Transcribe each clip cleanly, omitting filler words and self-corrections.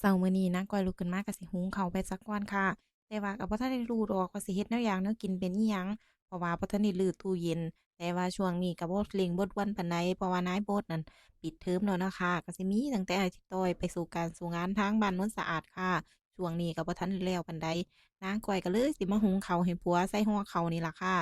เช้ามื้อนี้นะก้อยลุกขึ้นมาก็สิหุงข้าวไปสักก่อนค่ะแต่ว่าก็บ่ทันได้รู้ดอกว่าสิเฮ็ดแนวหยังแนวกินเป็นอิหยังเพราะว่าบ่ทันได้รื้อตู้เย็นแต่ว่าช่วงนี้ก็บ่เร่งบ่ด่วนปานใดเพราะว่านายโบสนั่นปิดเทอมแล้วเนาะค่ะก็สิมีตั้งแต่อาทิตย์ต้อยไปสู่การสู่งานทางบ้านโน้นสะอาดค่ะช่วงนี้ก็บ่ทันได้แล้วปานใดนางก้อยก็เลยสิมาหุงข้าวให้ผัวใส่ห่อข้าวนี่ล่ะค่ะ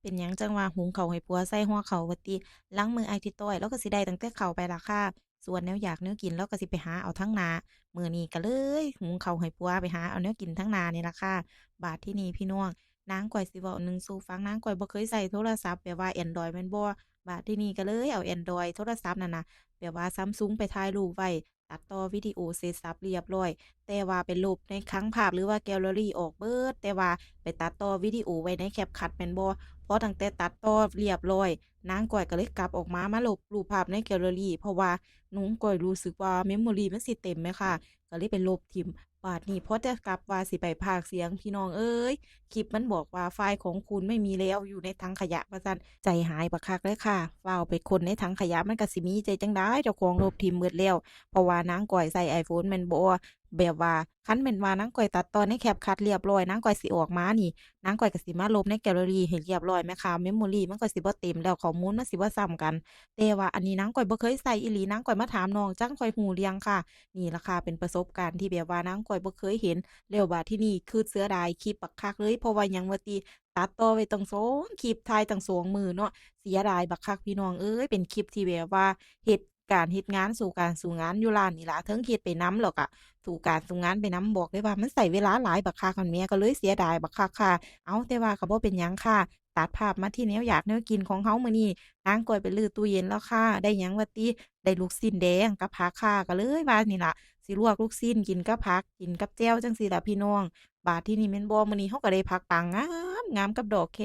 เป็นหยังจังว่าหุงข้าวให้ผัวใส่ห่อข้าวว่าติหลังมื้ออาทิตย์ต้อยเลาก็สิได้ตั้งแต่ข้าวไปล่ะค่ะส่วนแนวอยากแนวกินเลาก็สิไปหาเอาทางหน้า มื้อนี้ก็เลยหุงข้าวให้ผัวไปหาเอาแนวกินทั้งนานี่ล่ะค่ะบาดที่นี่พี่น้องนางก้อยสิเว้าหนึ่งสู่ฟังนางก้อยบ่เคยใช้โทรศัพท์แบบว่าแอนดรอยแม่นบ่บาดที่นี่ก็เลยเอาแอนดรอยโทรศัพท์นั่นน่ะแบบว่า Samsung ไปถ่ายรูปไว้ตัดต่อวิดีโอเสร็จสับเรียบร้อยแต่ว่าไปลบในคลังภาพหรือว่าแกลเลอรีออกเบิดแต่ว่าไปตัดต่อวิดีโอไว้ใน CapCut แม่นบ่พอตั้งแต่ตัดต่อเรียบร้อยนางก้อยก็เลยกลับออกมาลบรูปภาพในแกลเลอรีเพราะว่าน้องก้อยรู้สึกว่า memory มันสิเต็มไหมค่ะ ก็เลยไปลบทิ่มบาดนี้พอจะกลับว่าสิไปพากย์เสียงพี่น้องเอ้ยคลิปมันบอกว่าไฟล์ของคุณไม่มีแล้วอยู่ในถังขยะว่าซั่นใจหายบักคักเลยค่ะฟ้าวไปค้นในถังขยะมันก็สิมีใจจั่งใดเจ้าของลบทิ่มเบิดแล้วเพราะว่านางก้อยใช้ iPhone แม่นบ่แบบว่าคันแม่นว่านางก้อยตัดต่อใน CapCut เรียบร้อยนางก้อยสิออกมานี่นางก้อยก็สิมาลบในแกลเลอรีให้เรียบร้อยแหมค่ะ memory มันก็สิบ่เต็มแล้วข้อมูลมันสิบ่ซ้ำกันแต่ว่าอันนี้นางก้อยบ่เคยใช้อีหลีนางก้อยมาถามน้องจั่งค่อยรู้เรื่องค่ะ นี่ล่ะค่ะเป็นประสบการณ์ที่แบบว่านางก้อยบ่เคยเห็นแล้วบัดทีนี้คือเสียดายคลิปบักคักเลยเพราะว่าหยังว่าติตัดต่อไว้ตั้ง2คลิปถ่ายตั้ง2มื้อเนาะเสียดายบักคักพี่น้องเอ้ยเป็นคลิปที่แบบว่าเฮ็ดการเฮ็ดงานสู่การสู่งานอยู่ร้านนี่ล่ะเทิงเฮ็ดไปนำแล้วก็สู่การสู่งานไปนำบอกเลยว่ามันใช้เวลาหลายบักคักหั้นแหมก็เลยเสียดายบักคักค่ะอ้าวแต่ว่าก็บ่เป็นหยังค่ะตัดภาพมาที่แนวอยากแนวกินของเรามื้อนี้นางก้อยไปรื้อตู้เย็นแล้วค่ะได้หยังว่าติ ได้ลูกชิ้นแดงกับผักค่ะก็เลยว่านี่ล่ะสิลวกลูกชิ้นกินกับผักกินกับแจ่วจั่งซี้ล่ะพี่น้องบาดที่นี่แม่นบ่มื้อนี้เราก็ได้ผักปังงามงามกับดอกแค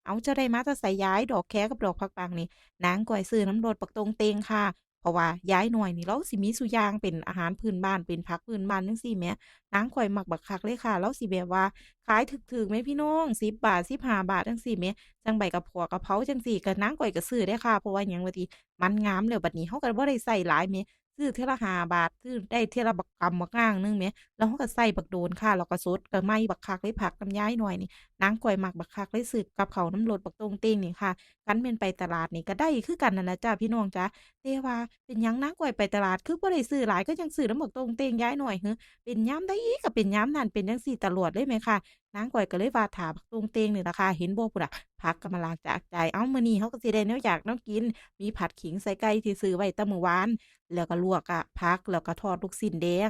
อ้าวเจ้าได้มาแต่ไสย้ายดอกแคกับดอกผักปังนี่นางก้อยซื้อนำรถบักตงเต็งค่ะเพราะว่ายายน้อยนี่เลาสิมีซุอย่างเป็นอาหารพื้นบ้านเป็นผักพื้นบ้านจั่งซี้แหมนางข้อยมักบักคักเลยค่ะเลาสิแบบว่าขายถูกๆแหมพี่น้อง10บาท15 บาทจั่งซี้แหมจั่งใบกะเพาะกะเพราจั่งซี้ก็นางก้อยก็ซื้อเด้อค่ะเพราะว่าหยังว่าติ มันงามแล้วบัดนี้เราก็บ่ได้ใช้หลายแหมซื้อเทื่อละ5 บาทซื้อได้เทื่อละบักกำบักง่างหนึ่งแหมแล้วเราก็ใช้บักโดนค่ะแล้วก็สดก็ใหม่บักคักเลยผักน้ำยายน้อยนี่นางก้อยมักบักคักเลยซื้อกับข้าวน้ำรสบักโต้งเต้งนี่ค่ะคันแม่นไปตลาดนี่ก็ได้คือกันนั่นล่ะจ้ะพี่น้องจ๋าแต่ว่าเป็นหยังนางก้อยไปตลาดคือบ่ได้ซื้อหลายก็ยังซื้อนำบักโต้งเต้งยายน้อยหือเป็นยามใดก็เป็นยามนั้นเป็นจังซี้ตลอดเลยแหมค่ะนางก้อยก็เลยว่าท่าบักโต้งเต้งนี่ล่ะค่ะเห็นบ่พู้นน่ะผักกำลังจากใจอ้าวมื้อนี้เราก็สิได้แนวอยากแนวกิน มีผัดขิงใส่ไก่ที่ซื้อไว้แต่มื้อวานแล้วก็ลวกอะผักแล้วก็ทอดลูกชิ้นแดง